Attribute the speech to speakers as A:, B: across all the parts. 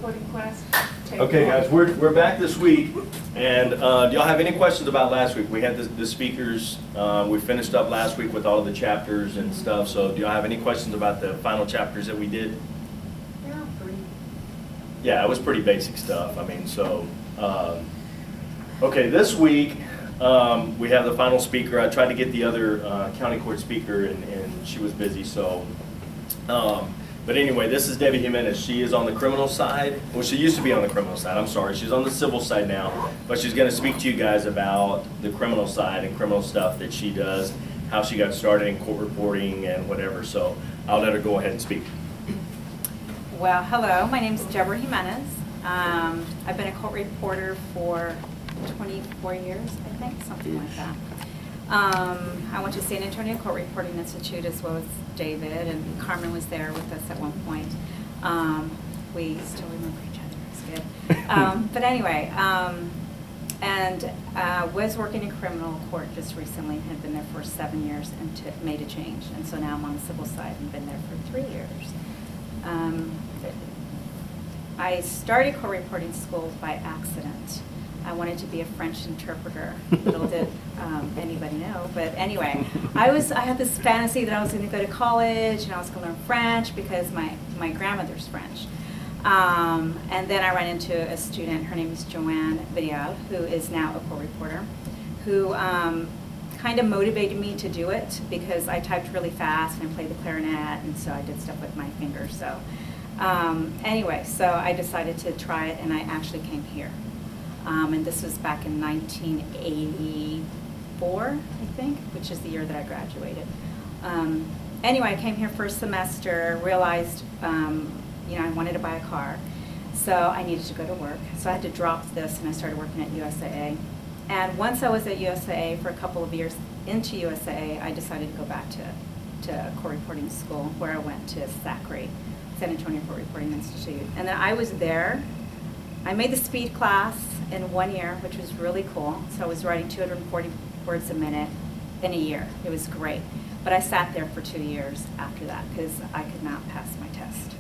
A: court request.
B: Okay, guys, we're back this week, and do y'all have any questions about last week? We had the speakers, we finished up last week with all of the chapters and stuff, so do y'all have any questions about the final chapters that we did?
A: Yeah, pretty.
B: Yeah, it was pretty basic stuff, I mean, so, okay, this week, we have the final speaker. I tried to get the other county court speaker, and she was busy, so, but anyway, this is Debbie Jimenez. She is on the criminal side. Well, she used to be on the criminal side, I'm sorry. She's on the civil side now, but she's gonna speak to you guys about the criminal side and criminal stuff that she does, how she got started in court reporting and whatever, so I'll let her go ahead and speak.
C: Well, hello, my name is Deborah Jimenez. I've been a court reporter for 24 years, I think, something like that. I went to San Antonio Court Reporting Institute as well as David, and Carmen was there with us at one point. We still remember each other, it's good. But anyway, and was working in criminal court just recently, had been there for 7 years and made a change. And so now I'm on the civil side and been there for 3 years. I started court reporting school by accident. I wanted to be a French interpreter. Little did anybody know, but anyway, I had this fantasy that I was going to go to college and I was going to learn French because my grandmother's French. And then I ran into a student. Her name is Joanne Vidal, who is now a court reporter, who kind of motivated me to do it because I typed really fast and I played the clarinet, and so I did stuff with my fingers. So anyway, so I decided to try it, and I actually came here. And this was back in 1984, I think, which is the year that I graduated. Anyway, I came here for a semester, realized, I wanted to buy a car. So I needed to go to work. So I had to drop this, and I started working at USAA. And once I was at USAA for a couple of years into USAA, I decided to go back to court reporting school, where I went to SACRI, San Antonio Court Reporting Institute. And then I was there. I made the speed class in 1 year, which was really cool. So I was writing 240 words a minute in a year. It was great. But I sat there for 2 years after that because I could not pass my test.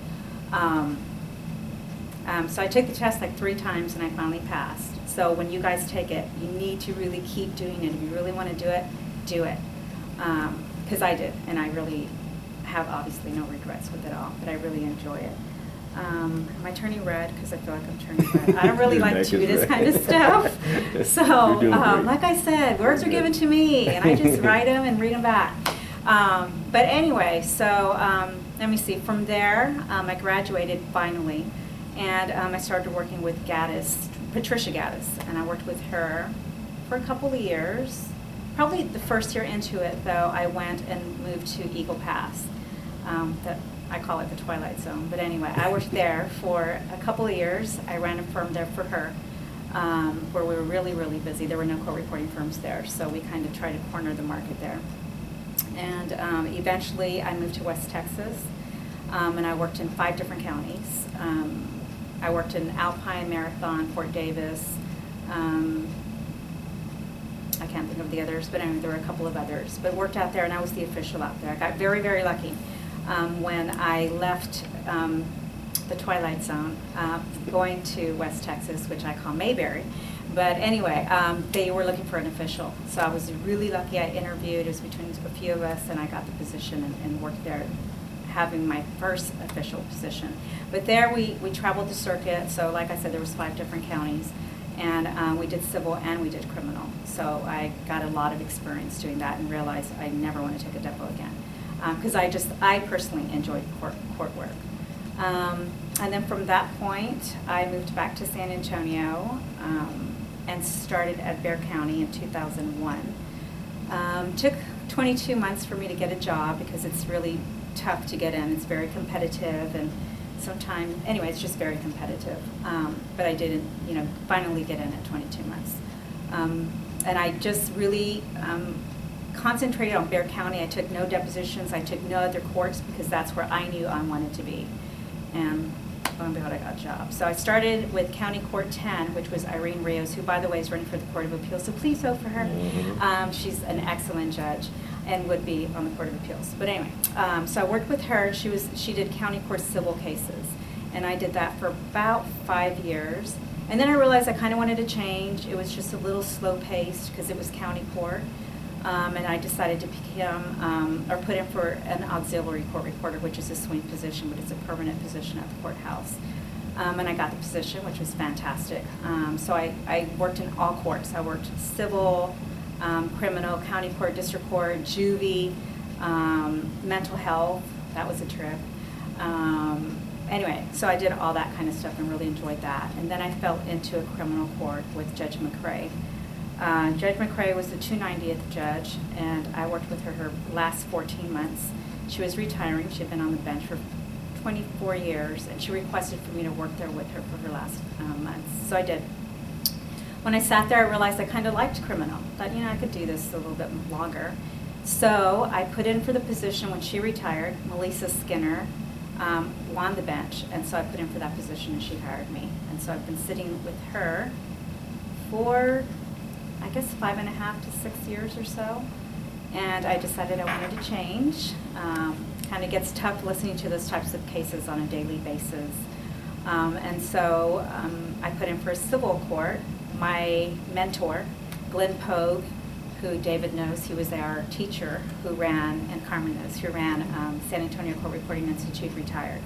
C: So I took the test like 3 times and I finally passed. So when you guys take it, you need to really keep doing it. If you really want to do it, do it. Because I did, and I really have obviously no regrets with it all, but I really enjoy it. Am I turning red? Because I feel like I'm turning red. I don't really like to do this kind of stuff. So, like I said, words are given to me, and I just write them and read them back. But anyway, so let me see. From there, I graduated finally, and I started working with Gaddis, Patricia Gaddis, and I worked with her for a couple of years. Probably the first year into it, though, I went and moved to Eagle Pass. I call it the Twilight Zone. But anyway, I worked there for a couple of years. I ran a firm there for her where we were really, really busy. There were no court reporting firms there, so we kind of tried to corner the market there. And eventually I moved to West Texas, and I worked in 5 different counties. I worked in Alpine, Marathon, Fort Davis. I can't think of the others, but anyway, there were a couple of others. But worked out there, and I was the official out there. I got very, very lucky. When I left the Twilight Zone, going to West Texas, which I call Mayberry. But anyway, they were looking for an official. So I was really lucky. I interviewed. It was between a few of us, and I got the position and worked there, having my first official position. But there we traveled the circuit. So like I said, there was 5 different counties. And we did civil and we did criminal. So I got a lot of experience doing that and realized I never want to take a depo again. Because I personally enjoyed court work. And then from that point, I moved back to San Antonio and started at Bexar County in 2001. Took 22 months for me to get a job because it's really tough to get in. It's very competitive, and sometimes, anyway, it's just very competitive. But I did, finally get in at 22 months. And I just really concentrated on Bexar County. I took no depositions. I took no other courts because that's where I knew I wanted to be. And lo and behold, I got a job. So I started with County Court 10, which was Irene Rios, who, by the way, is running for the Court of Appeals. So please vote for her. She's an excellent judge and would be on the Court of Appeals. But anyway, so I worked with her. She did County Court civil cases. and I did that for about 5 years. And then I realized I kind of wanted to change. It was just a little slow paced because it was county court. And I decided to become, or put in for an auxiliary court reporter, which is a swing position, but it's a permanent position at the courthouse. And I got the position, which was fantastic. So I worked in all courts. I worked civil, criminal, county court, district court, juvie, mental health. That was a trip. Anyway, so I did all that kind of stuff and really enjoyed that. And then I fell into a criminal court with Judge McCrae. Judge McCrae was the 290th judge, and I worked with her last 14 months. She was retiring. She had been on the bench for 24 years, and she requested for me to work there with her for her last months. So I did. When I sat there, I realized I kind of liked criminal. Thought, I could do this a little bit longer. So I put in for the position when she retired. Melissa Skinner won the bench, and so I put in for that position, and she hired me. And so I've been sitting with her for, I guess, 5.5 to 6 years or so. And I decided I wanted to change. Kind of gets tough listening to those types of cases on a daily basis. And so I put in for a civil court. My mentor, Glenn Pogue, who David knows, he was our teacher who ran, and Carmen knows, who ran San Antonio Court Reporting Institute, retired.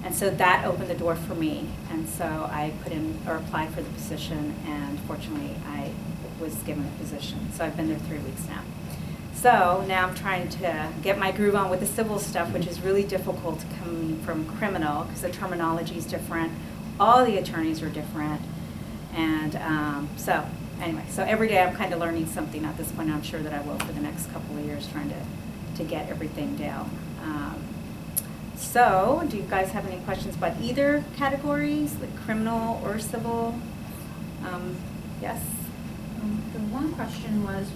C: And so that opened the door for me. And so I put in, or applied for the position, and fortunately I was given the position. So I've been there 3 weeks now. So now I'm trying to get my groove on with the civil stuff, which is really difficult coming from criminal because the terminology is different. All the attorneys are different. And so anyway, so every day I'm kind of learning something at this point. I'm sure that I will for the next couple of years, trying to get everything down. So do you guys have any questions about either categories, like criminal or civil? Yes?
A: The one question was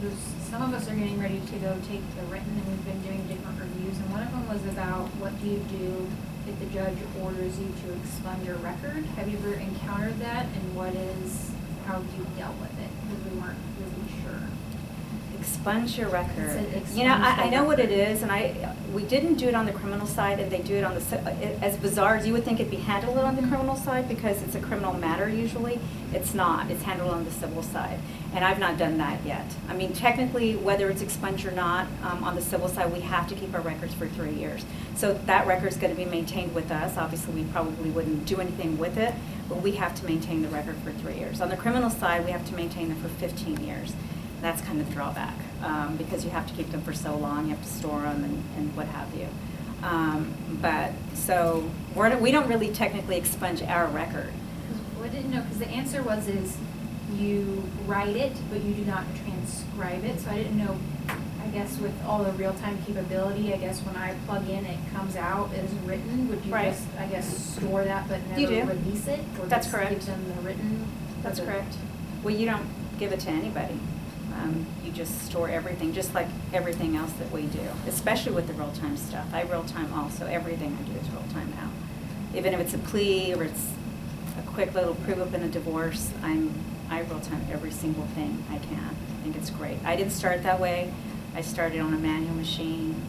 A: some of us are getting ready to go take the written, and we've been doing different reviews, and one of them was about what do you do if the judge orders you to expunge your record? Have you ever encountered that, and how have you dealt with it? Because we weren't really sure.
C: Expunge your record.
A: It said expunge
C: I
A: the
C: know what it
A: record.
C: is, and we didn't do it on the criminal side, and they do it on the, as bizarre as you would think it'd be handled on the criminal side because it's a criminal matter usually. It's not. It's handled on the civil side, and I've not done that yet. I mean, technically, whether it's expunged or not, on the civil side, we have to keep our records for 3 years. So that record's going to be maintained with us. Obviously, we probably wouldn't do anything with it, but we have to maintain the record for 3 years. On the criminal side, we have to maintain them for 15 years. That's kind of the drawback, because you have to keep them for so long, you have to store them and what have you. But so we don't really technically expunge our record.
A: I didn't know, because the answer is you write it, but you do not transcribe it. So I didn't know, I guess with all the real-time capability, I guess when I plug in, it comes out as written. Would you
C: Right.
A: just, I guess, store that but
C: You
A: never
C: do.
A: release it? Or
C: That's
A: just
C: correct.
A: give them the written?
C: That's correct. Well, you don't give it to anybody. You just store everything, just like everything else that we do, especially with the real-time stuff. I real-time also. Everything I do is real-time now. Even if it's a plea or it's a quick little prove-up in a divorce, I real-time every single thing I can. I think it's great. I didn't start that way. I started on a manual machine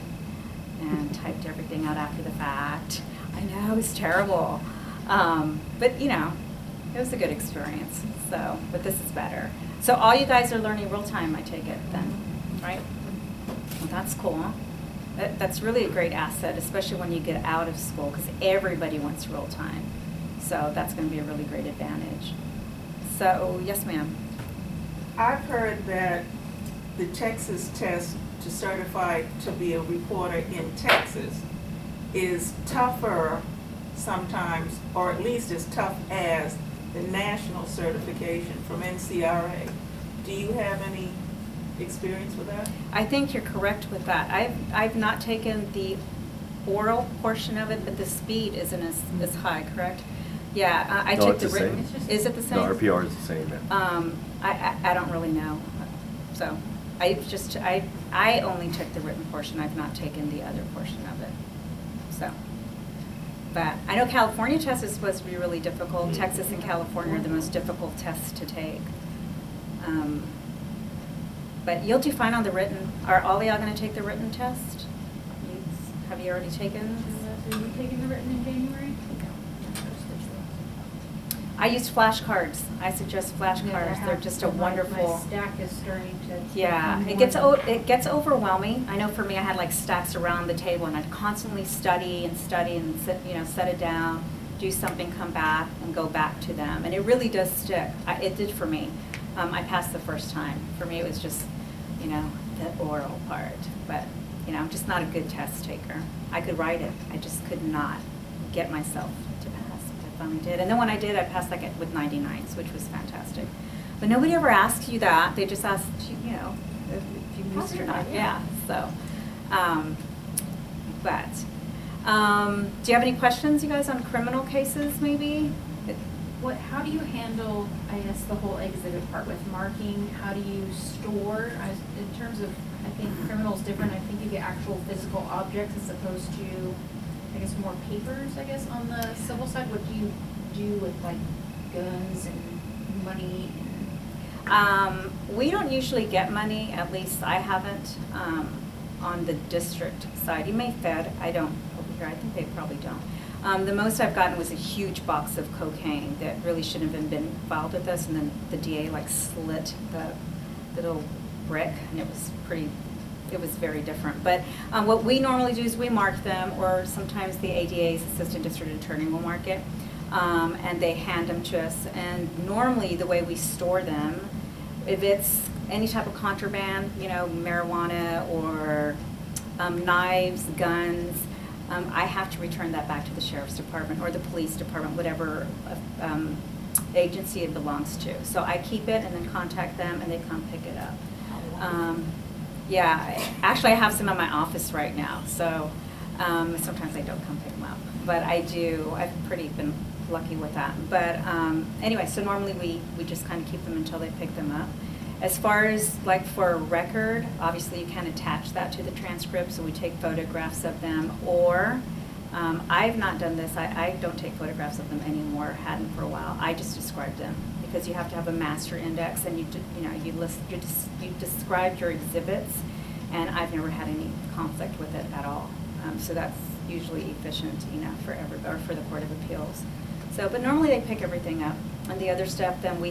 C: and typed everything out after the fact. I know, it was terrible. But, it was a good experience. So, but this is better. So all you guys are learning real time, I take it then, right? Well, that's cool. That's really a great asset, especially when you get out of school, because everybody wants real time. So that's going to be a really great advantage. So, yes, ma'am.
D: I've heard that the Texas test to certify to be a reporter in Texas is tougher sometimes, or at least as tough as the national certification from NCRA. Do you have any experience with that?
C: I think you're correct with that. I've not taken the oral portion of it, but the speed isn't as high, correct? Yeah, I
E: No,
C: took
E: it's
C: the
E: the
C: written.
E: same.
C: Is it the same?
E: The RPR is the same, yeah.
C: I don't really know. So I only took the written portion. I've not taken the other portion of it. So, but I know California test is supposed to be really difficult. Texas and California are the most difficult tests to take. But you'll do fine on the written. Are all of y'all going to take the written test? Have you already taken?
A: So you're taking the written in January?
C: I used flashcards. I suggest
A: Yeah, I
C: flashcards. They're
A: have
C: just a
A: some. My
C: wonderful.
A: stack is starting to.
C: Yeah,
A: become
C: it gets overwhelming. I know for me, I had like stacks around the table, and I'd constantly study and set it down, do something, come back, and go back to them, and it really does stick. It did for me. I passed the first time. For me, it was just, the oral part, but I'm just not a good test taker. I could write it, I just could not get myself to pass. I finally did, and then when I did, I passed with 99s, which was fantastic. But nobody ever asks you that. They just ask if you passed or not. Yeah. So, do you have any questions, you guys, on criminal cases, maybe?
A: How do you handle, I guess, the whole exhibit part with marking? How do you store, in terms of, I think criminal's different, I think you get actual physical objects as opposed to, I guess, more papers, I guess, on the civil side. What do you do with like guns and money?
C: We don't usually get money, at least I haven't, on the district side. You may Fed, I don't over here, I think they probably don't. The most I've gotten was a huge box of cocaine that really shouldn't have been filed with us, and then the DA slit the little brick, and it was very different. But what we normally do is we mark them, or sometimes the ADA's assistant district attorney will mark it, and they hand them to us. And normally the way we store them, if it's any type of contraband, marijuana or knives, guns, I have to return that back to the sheriff's department or the police department, whatever agency it belongs to. So I keep it and then contact them, and they come pick it up. Actually I have some in my office right now, so sometimes they don't come pick them up. But I do, I've been lucky with that. But anyway, so normally we just kind of keep them until they pick them up. As far as for a record, obviously you can attach that to the transcript, so we take photographs of them, or I've not done this, I don't take photographs of them anymore, hadn't for a while. I just describe them, because you have to have a master index, and you describe your exhibits, and I've never had any conflict with it at all. So that's usually efficient enough for for the Court of Appeals. So, but normally they pick everything up. And the other stuff, then we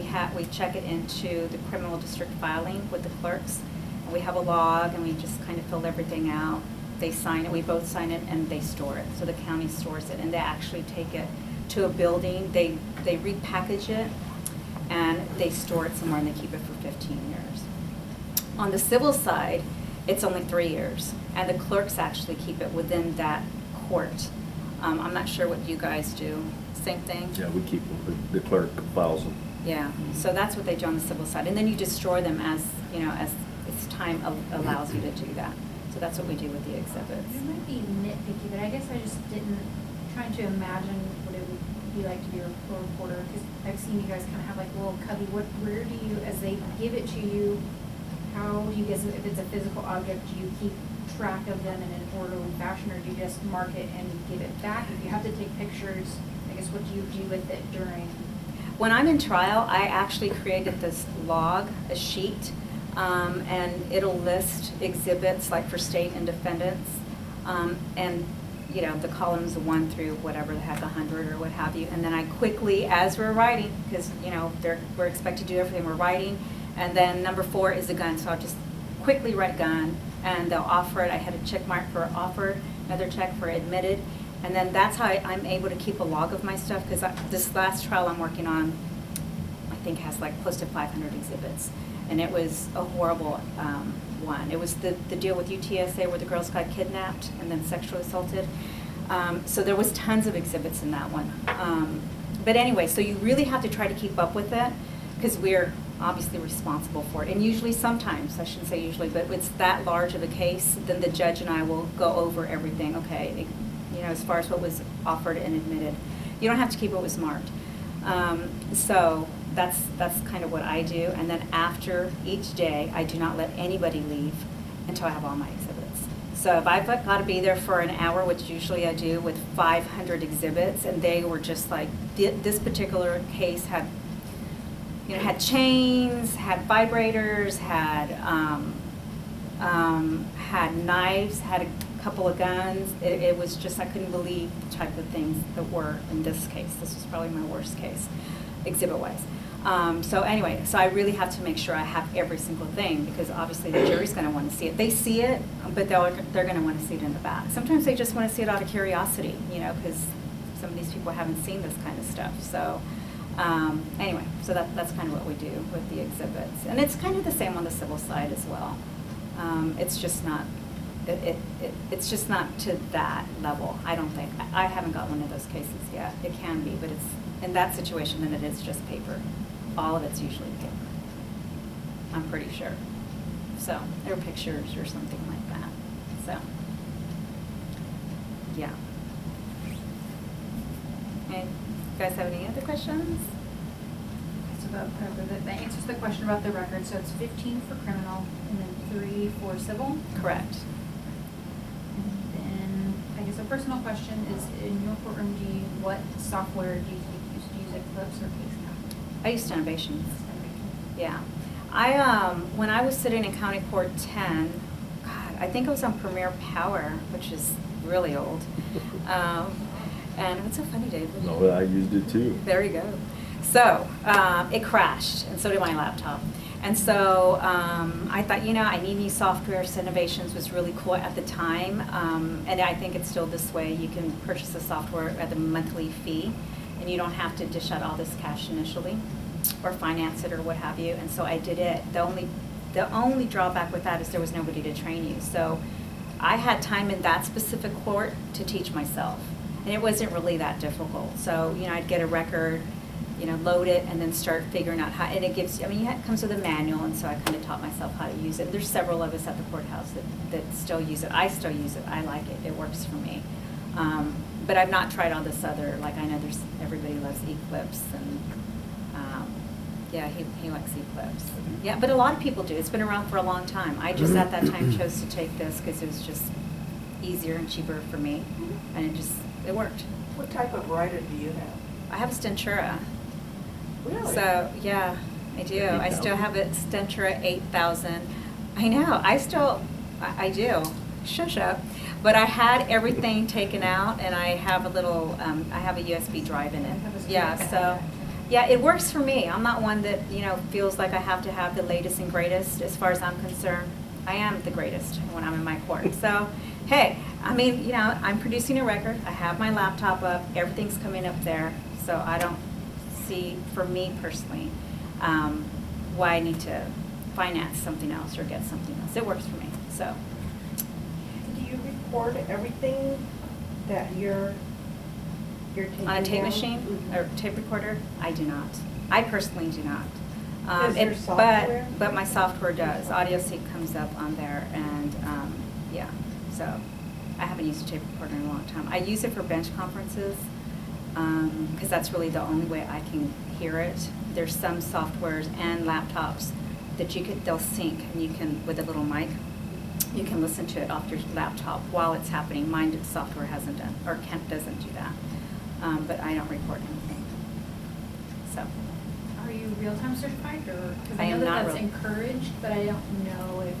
C: check it into the criminal district filing with the clerks. And we have a log, and we just kind of fill everything out. They sign it, we both sign it, and they store it. So the county stores it, and they actually take it to a building. They repackage it, and they store it somewhere, and they keep it for 15 years. On the civil side, it's only 3 years, and the clerks actually keep it within that court. I'm not sure what you guys do. Same thing?
E: Yeah, we keep them, the clerk files them.
C: Yeah, so that's what they do on the civil side. And then you destroy them as time allows you to do that. So that's what we do with the exhibits.
A: It might be nitpicky, but I guess I just trying to imagine what it would be like to be a reporter, because I've seen you guys kind of have like a little cubby. Where do you, as they give it to you, how do you guess, if it's a physical object, do you keep track of them in an orderly fashion, or do you just mark it and give it back? If you have to take pictures, I guess, what do you do with it during?
C: When I'm in trial, I actually created this log, a sheet, and it'll list exhibits like for state and defendants, and the columns 1 through whatever, they have 100 or what have you, and then I quickly, as we're writing, because we're expected to do everything we're writing, and then number 4 is a gun, so I'll just quickly write gun, and they'll offer it. I had a check mark for offered, another check for admitted. And then that's how I'm able to keep a log of my stuff, because this last trial I'm working on, I think, has like close to 500 exhibits. And it was a horrible one. It was the deal with UTSA where the girls got kidnapped and then sexually assaulted. So there was tons of exhibits in that one. But anyway, so you really have to try to keep up with it, because we're obviously responsible for it. And usually, sometimes, I shouldn't say usually, but it's that large of a case, then the judge and I will go over everything. Okay, as far as what was offered and admitted. You don't have to keep what was marked. So that's kind of what I do. And then after each day, I do not let anybody leave until I have all my exhibits. So if I've got to be there for an hour, which usually I do with 500 exhibits, and they were just like, this particular case had chains, had vibrators, had knives, had a couple of guns. It was just, I couldn't believe the type of things that were in this case. This was probably my worst case. exhibit-wise. So anyway, so I really have to make sure I have every single thing, because obviously the jury's gonna wanna see it. They see it, but they're gonna wanna see it in the back. Sometimes they just wanna see it out of curiosity, you know, because some of these people haven't seen this kind of stuff. So, anyway, so that's kind of what we do with the exhibits. And it's kind of the same on the civil side as well. It's just not, it's just not to that level, I don't think. I haven't got one of those cases yet. It can be, but it's, in that situation, then it is just paper. All of it's usually paper. I'm pretty sure. So, or pictures or something like that. So, yeah. Okay, you guys have any other questions?
A: So the answer to the question about the record, so it's 15 for criminal and then 3 for civil.
C: Correct.
A: And then, I guess a personal question is, in your courtroom, what software do you used to use, Eclipse or CaseNow?
C: I used Innovations. Yeah. When I was sitting in County Court 10, God, I think I was on Premier Power, which is really old. And what's so funny, David?
E: No, I used it too.
C: There you go. So, it crashed, and so did my laptop. And so, I thought, you know, I need new software. Innovations was really cool at the time. And I think it's still this way. You can purchase the software at a monthly fee, and you don't have to dish out all this cash initially, or finance it, or what have you. And so I did it. The only drawback with that is there was nobody to train you. So I had time in that specific court to teach myself. And it wasn't really that difficult. So, you know, I'd get a record, you know, load it, and then start figuring out how, and it gives, I mean, it comes with a manual, and so I kind of taught myself how to use it. There's several of us at the courthouse that still use it. I still use it. I like it. It works for me. But I've not tried all this other, like, I know everybody loves Eclipse, and, yeah, he likes Eclipse. Yeah, but a lot of people do. It's been around for a long time. I just at that time chose to take this because it was just easier and cheaper for me, and it worked.
D: What type of writer do you have?
C: I have a Stentura.
D: Really?
C: So, yeah, I do. I still have a Stentura 8000. I know, I do. Shush up. But I had everything taken out, and I have a little, I have a USB drive in it. Yeah, so, yeah, it works for me. I'm not one that, you know, feels like I have to have the latest and greatest as far as I'm concerned. I am the greatest when I'm in my court. So, hey, I mean, you know, I'm producing a record. I have my laptop up. Everything's coming up there. So I don't see, for me personally, why I need to finance something else or get something else. It works for me. So.
F: Do you record everything that you're taking
C: On a tape
F: down?
C: machine or tape recorder, I do not. I personally do not.
F: Is there software?
C: But my software does. AudioSeek comes up on there, and yeah. So I haven't used a tape recorder in a long time. I use it for bench conferences because that's really the only way I can hear it. There's some softwares and laptops that they'll sync, and you can, with a little mic, you can listen to it off your laptop while it's happening. Mine, software hasn't done, or doesn't do that. But I don't record anything. So.
A: Are you real-time certified, or, because
C: I
A: I know
C: am
A: that
C: not
A: that's
C: real-
A: encouraged, but I don't know if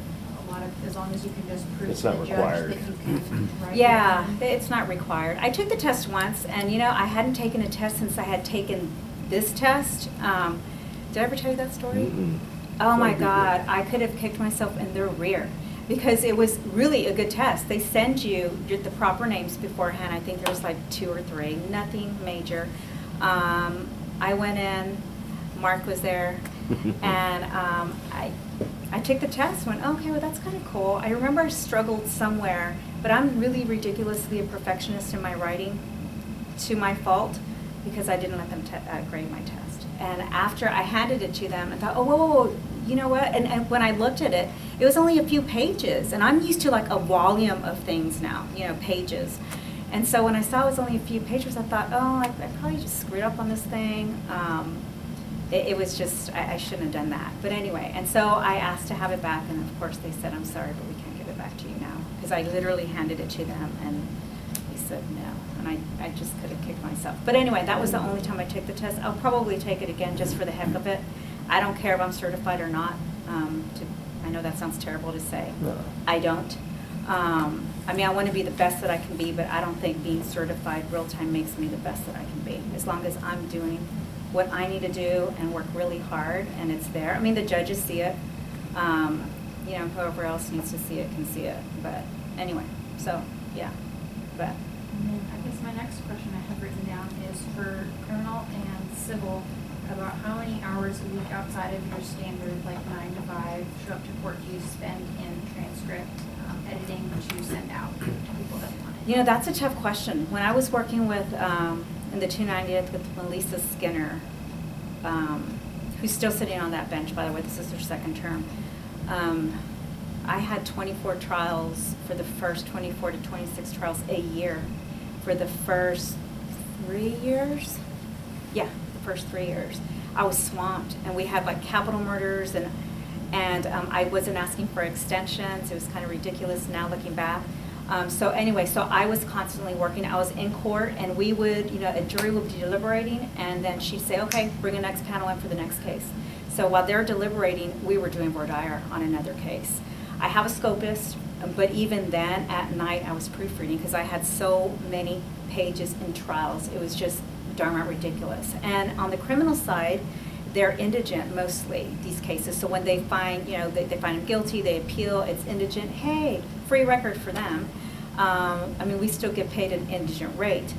A: a lot of, as long as you can just prove
E: It's
A: to
E: not
A: the judge
E: required.
A: that you can write.
C: Yeah,
A: down.
C: it's not required. I took the test once, and you know, I hadn't taken a test since I had taken this test. Did I ever tell you that story?
E: Mm-mm.
C: Oh my
E: That'd be
C: God,
E: good.
C: I could have kicked myself in the rear because it was really a good test. They send you the proper names beforehand. I think there was like 2 or 3, nothing major. I went in, Mark was there, and I took the test, went, okay, well, that's kind of cool. I remember I struggled somewhere, but I'm really ridiculously a perfectionist in my writing, to my fault, because I didn't let them grade my test. And after I handed it to them, I thought, oh, whoa, you know what? And when I looked at it, it was only a few pages, and I'm used to like a volume of things now, you know, pages. And so when I saw it was only a few pages, I thought, oh, I probably just screwed up on this thing. It was just, I shouldn't have done that. But anyway, and so I asked to have it back, and of course they said, I'm sorry, but we can't give it back to you now. Because I literally handed it to them, and they said no. And I just could have kicked myself. But anyway, that was the only time I took the test. I'll probably take it again just for the heck of it. I don't care if I'm certified or not. I know that sounds terrible to say.
E: No.
C: I don't. I mean, I want to be the best that I can be, but I don't think being certified real-time makes me the best that I can be. As long as I'm doing what I need to do and work really hard, and it's there. I mean, the judges see it. You know, whoever else needs to see it can see it. But anyway, so, yeah. But,
A: And then I guess my next question I have written down is for criminal and civil, about how many hours a week outside of your standard, like 9 to 5, show up to court, do you spend in transcript editing to send out to people that want it?
C: you know, that's a tough question. When I was working with, in the 290th with Melissa Skinner, who's still sitting on that bench, by the way, this is her second term, I had 24 trials for the first 24 to 26 trials a year for the first 3 years. Yeah, the first 3 years. I was swamped, and we had like capital murders, and I wasn't asking for extensions. It was kind of ridiculous now looking back. So anyway, so I was constantly working. I was in court, and we would, you know, a jury would be deliberating, and then she'd say, okay, bring the next panel in for the next case. So while they're deliberating, we were doing voir dire on another case. I have a scopist, but even then, at night, I was proofreading because I had so many pages in trials. It was just darn ridiculous. And on the criminal side, they're indigent mostly, these cases. So when they find, you know, they find them guilty, they appeal, it's indigent, hey, free record for them. I mean, we still get paid an indigent rate,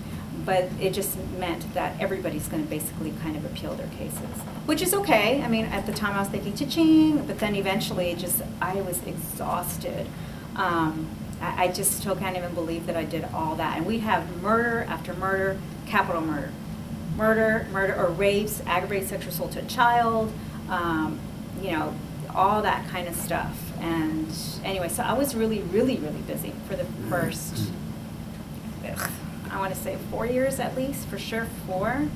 C: but it just meant that everybody's going to basically kind of appeal their cases, which is okay. I mean, at the time I was thinking cha-ching, but then eventually just, I was exhausted. I just still can't even believe that I did all that. And we'd have murder after murder, capital murder, murder or rapes, aggravated sexual assault to a child, you know, all that kind of stuff. And anyway, so I was really, really, really busy for the first, I want to say 4 years at least, for sure 4.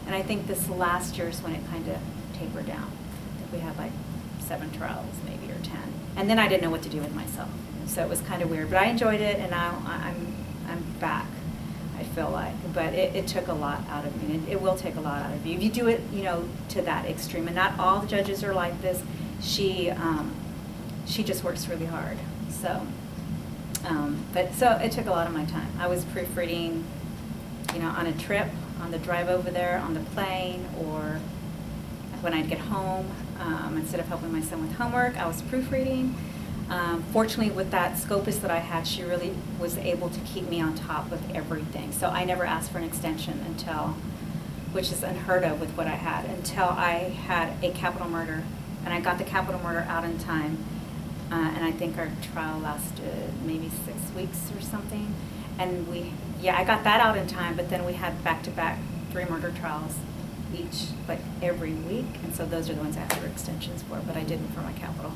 C: And I think this last year is when it kind of tapered down. I think we had like 7 trials maybe, or 10. And then I didn't know what to do with myself. So it was kind of weird, but I enjoyed it, and now I'm back, I feel like. But it took a lot out of me, and it will take a lot out of you. If you do it, you know, to that extreme, and not all the judges are like this. She just works really hard. So, but so it took a lot of my time. I was proofreading, you know, on a trip, on the drive over there, on the plane, or when I'd get home. Instead of helping my son with homework, I was proofreading. Fortunately, with that scopist that I had, she really was able to keep me on top of everything. So I never asked for an extension until, which is unheard of with what I had, until I had a capital murder. And I got the capital murder out in time. And I think our trial lasted maybe 6 weeks or something. And I got that out in time, but then we had back-to-back 3 murder trials each, like every week. And so those are the ones I asked for extensions for, but I didn't for my capital.